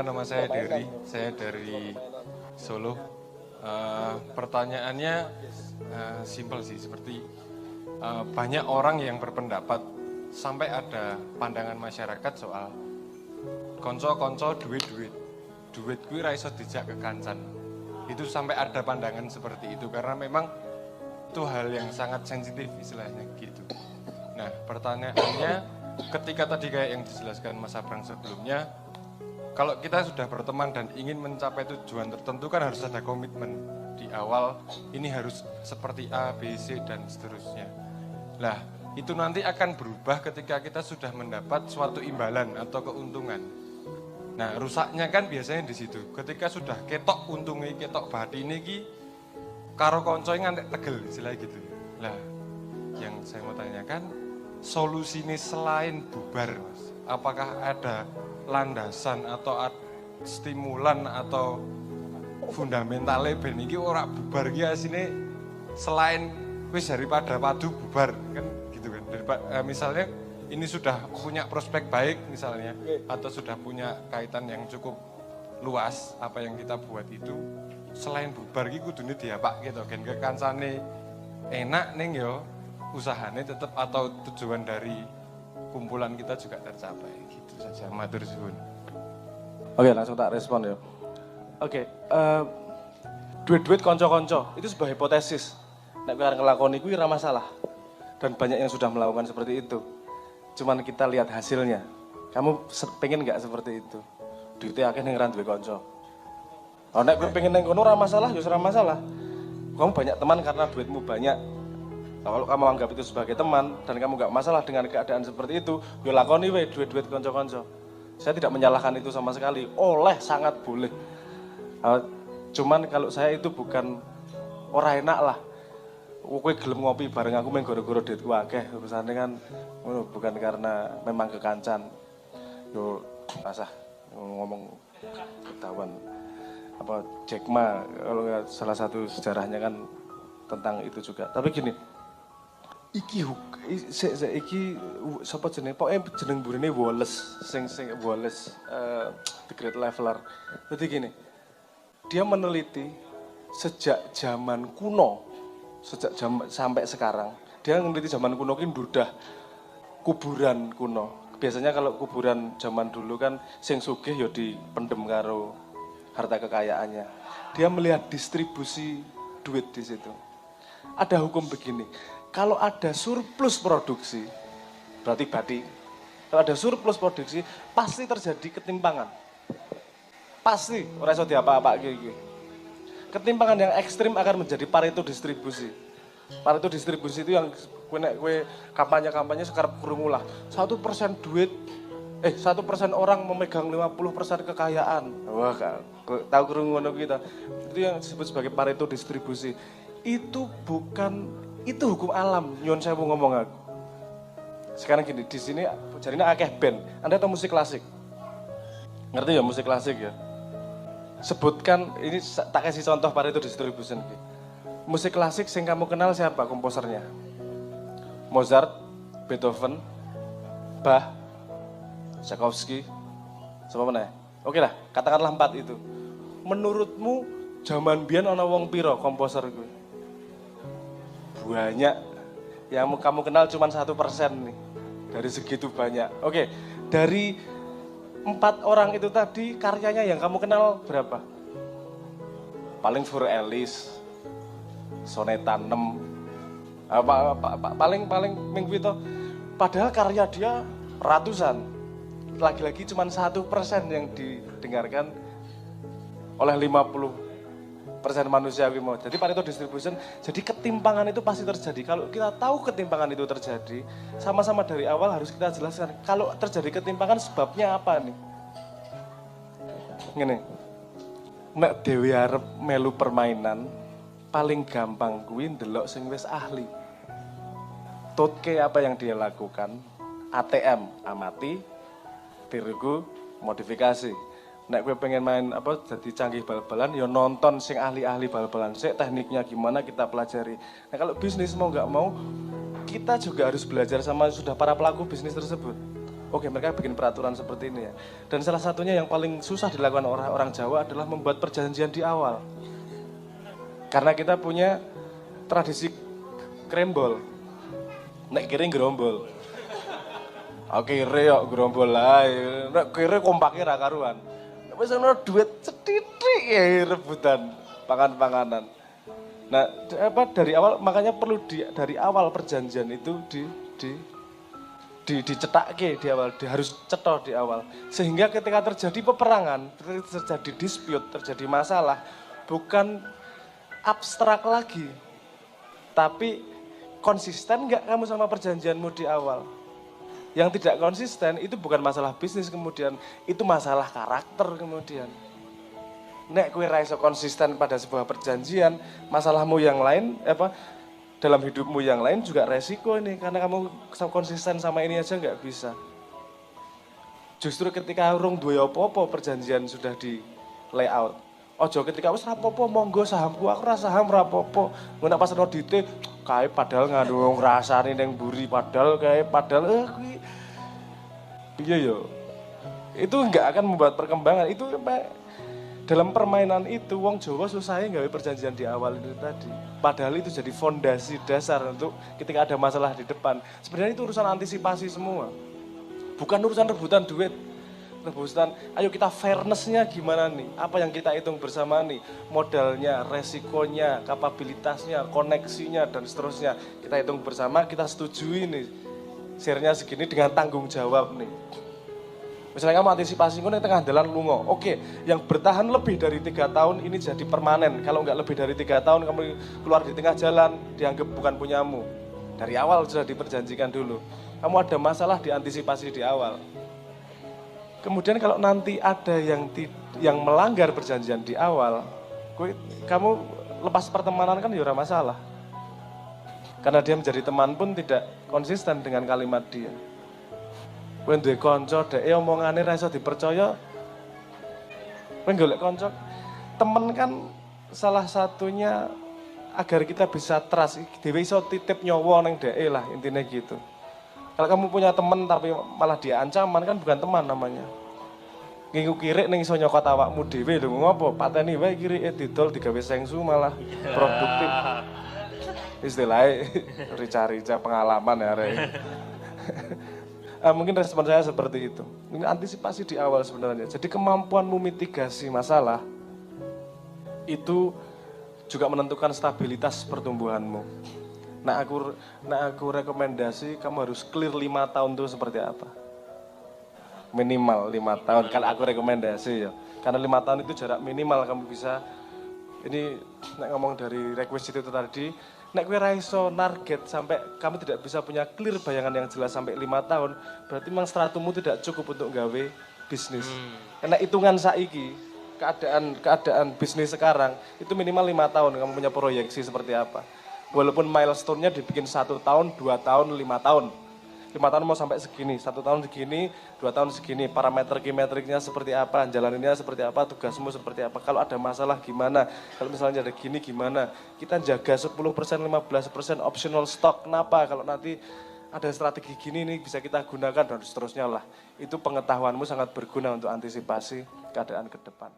Perkenalkan nama saya Dery, saya dari Solo. Pertanyaannya simpel sih, seperti banyak orang yang berpendapat sampai ada pandangan masyarakat soal konco-konco duit-duit. Duit kuwi ra iso dijak kekancan. Itu sampai ada pandangan seperti itu karena memang itu hal yang sangat sensitif istilahnya gitu. Nah, pertanyaannya ketika tadi kayak yang dijelaskan Mas Abrang sebelumnya, kalau kita sudah berteman dan ingin mencapai tujuan tertentu kan harus ada komitmen di awal, ini harus seperti A, B, C, dan seterusnya. Nah, itu nanti akan berubah ketika kita sudah mendapat suatu imbalan atau keuntungan. Nah, rusaknya kan biasanya di situ. Ketika sudah ketok untungnya, ketok batine iki karo koncoe ngantek tegel istilah gitu. Lah, yang saya mau tanyakan, solusinya selain bubar, Mas, apakah ada landasan atau stimulan atau fundamentalnya ben iki ora bubar iki asine selain wis daripada padu bubar kan gitu kan. Misalnya ini sudah punya prospek baik misalnya atau sudah punya kaitan yang cukup luas apa yang kita buat itu selain bubar iki kudune diapak gitu kan kekansane enak ning yo usahane tetap atau tujuan dari kumpulan kita juga tercapai gitu saja. Matur suwun. Oke, langsung tak respon ya. Oke, duit-duit konco-konco itu sebuah hipotesis. Nek kowe arep nglakoni kuwi ora masalah. Dan banyak yang sudah melakukan seperti itu. Cuman kita lihat hasilnya. Kamu pengen nggak seperti itu? Duitnya akeh ning ra duwe konco. Oh, nek kowe pengen ning kono ora masalah, ya ora masalah. Kamu banyak teman karena duitmu banyak. Kalau kamu anggap itu sebagai teman dan kamu nggak masalah dengan keadaan seperti itu, ya lakoni we duit-duit konco-konco. Saya tidak menyalahkan itu sama sekali. Sangat boleh. Cuman kalau saya itu bukan orang enak lah. Kowe gelem ngopi bareng aku main goro-goro duitku akeh. Urusannya kan bukan karena memang kekancan. Yo asah ngomong ketahuan apa Jack Ma kalau salah satu sejarahnya kan tentang itu juga. Tapi gini, iki sapa jenenge? Pokoke jeneng burine Wallace, sing Wallace The Great Leveler. Jadi gini, dia meneliti sejak zaman kuno, sampai sekarang. Dia meneliti zaman kuno ki ndudah kuburan kuno. Biasanya kalau kuburan zaman dulu kan sing sugih ya dipendem karo harta kekayaannya. Dia melihat distribusi duit di situ. Ada hukum begini. Kalau ada surplus produksi, berarti kalau ada surplus produksi, pasti terjadi ketimpangan. Pasti, ora iso diapa-apa iki. Ketimpangan yang ekstrim akan menjadi Pareto distribusi. Pareto distribusi itu yang kowe kampanye sekarang krungu lah. 1% duit, 1% orang memegang 50% kekayaan. Wah, tahu krungu ngono kita. Itu yang disebut sebagai Pareto distribusi. Itu hukum alam, nyon saya mau ngomong aku. Sekarang gini, di sini jadinya akeh band. Anda tahu musik klasik? Ngerti ya musik klasik ya? Sebutkan, ini tak kasih contoh Pareto distribution. Musik klasik yang kamu kenal siapa komposernya? Mozart, Beethoven, Bach, Tchaikovsky, siapa mana? Oke lah, katakanlah 4 itu. Menurutmu zaman biyen ana wong piro komposer gue? Banyak. Yang kamu kenal cuma 1% nih. Dari segitu banyak. Oke, dari 4 orang itu tadi karyanya yang kamu kenal berapa? Paling Fur Ellis, Soneta 6. Paling minggu itu. Padahal karya dia ratusan. Lagi-lagi cuma 1% yang didengarkan oleh 50% manusia mau. Jadi Pareto distribution, jadi ketimpangan itu pasti terjadi. Kalau kita tahu ketimpangan itu terjadi, sama-sama dari awal harus kita jelaskan. Kalau terjadi ketimpangan sebabnya apa nih? Ngene. Nek dhewe arep melu permainan, paling gampang kuwi ndelok sing wis ahli. Totke apa yang dia lakukan? ATM, amati, tirgu, modifikasi. Nek gue pengen main jadi canggih bal-balan, ya nonton sing ahli-ahli bal-balan. Tekniknya gimana kita pelajari. Nah kalau bisnis mau nggak mau, kita juga harus belajar sama sudah para pelaku bisnis tersebut. Oke, mereka bikin peraturan seperti ini ya. Dan salah satunya yang paling susah dilakukan orang Jawa adalah membuat perjanjian di awal. Karena kita punya tradisi krembol. Nek kiri gerombol. Oke, kiri yuk gerombol lah. Nek kiri kompaknya ra karuan. Nek wis ana duit sethithik ya rebutan pangan-panganan. Nah, dari awal makanya perlu dari awal perjanjian itu dicetakke di awal, harus cetok di awal. Sehingga ketika terjadi peperangan, terjadi dispute, terjadi masalah, bukan abstrak lagi. Tapi konsisten nggak kamu sama perjanjianmu di awal? Yang tidak konsisten itu bukan masalah bisnis kemudian, itu masalah karakter kemudian. Nek kowe ra iso konsisten pada sebuah perjanjian, masalahmu yang lain dalam hidupmu yang lain juga resiko ini karena kamu konsisten sama ini aja nggak bisa. Justru ketika urung duwe apa-apa perjanjian sudah di layout. Ojo ketika wis ra apa-apa monggo sahamku aku ra saham ra apa-apa. Ngono pas ono dite kae padahal ngandung ngrasani ning mburi padahal kuwi piye yo. Itu enggak akan membuat perkembangan. Itu dalam permainan itu wong Jawa susahnya gawe perjanjian di awal itu tadi. Padahal itu jadi fondasi dasar untuk ketika ada masalah di depan. Sebenarnya itu urusan antisipasi semua. Bukan urusan rebutan duit. Rebutan, ayo kita fairness-nya gimana nih? Apa yang kita hitung bersama nih? Modalnya, resikonya, kapabilitasnya, koneksinya, dan seterusnya. Kita hitung bersama, kita setujui nih. Share-nya segini dengan tanggung jawab nih. Misalnya kamu antisipasi di tengah jalan lungo. Oke, yang bertahan lebih dari 3 tahun ini jadi permanen. Kalau nggak lebih dari 3 tahun kamu keluar di tengah jalan, dianggap bukan punyamu. Dari awal sudah diperjanjikan dulu. Kamu ada masalah diantisipasi di awal. Kemudian kalau nanti ada yang melanggar perjanjian di awal, kamu lepas pertemanan kan ya ora masalah. Karena dia menjadi teman pun tidak konsisten dengan kalimat dia. Kowe duwe kanca dhek omongane ra iso dipercaya. Kowe golek kanca. Temen kan salah satunya agar kita bisa trust, dhewe iso titip nyawa ning dhek lah intinya gitu. Kalau kamu punya teman tapi malah dia ancaman kan bukan teman namanya. Ngingu kirik ning iso nyokot awakmu dhewe lho ngopo? Pateni wae kirike didol digawe sengsu malah produktif. Istilahnya rica-rica pengalaman ya Rey. Mungkin respon saya seperti itu. Ini antisipasi di awal sebenarnya. Jadi kemampuanmu mitigasi masalah itu juga menentukan stabilitas pertumbuhanmu. Nah aku rekomendasi kamu harus clear 5 tahun itu seperti apa. Minimal 5 tahun kalau aku rekomendasi ya. Karena 5 tahun itu jarak minimal kamu bisa. Ini ngomong dari requisite itu tadi. Nek kowe ra iso target sampai kamu tidak bisa punya clear bayangan yang jelas sampai 5 tahun, berarti memang stratumu tidak cukup untuk gawe bisnis. Karena hitungan saiki, keadaan bisnis sekarang itu minimal 5 tahun kamu punya proyeksi seperti apa. Walaupun milestone-nya dibikin 1 tahun, 2 tahun, 5 tahun. 5 tahun mau sampai segini, 1 tahun segini, 2 tahun segini, parametriknya seperti apa, jalaninnya seperti apa, tugasmu seperti apa, kalau ada masalah gimana, kalau misalnya ada gini gimana, kita jaga 10%, 15% optional stock, kenapa, kalau nanti ada strategi gini nih bisa kita gunakan dan seterusnya lah. Itu pengetahuanmu sangat berguna untuk antisipasi keadaan ke depan.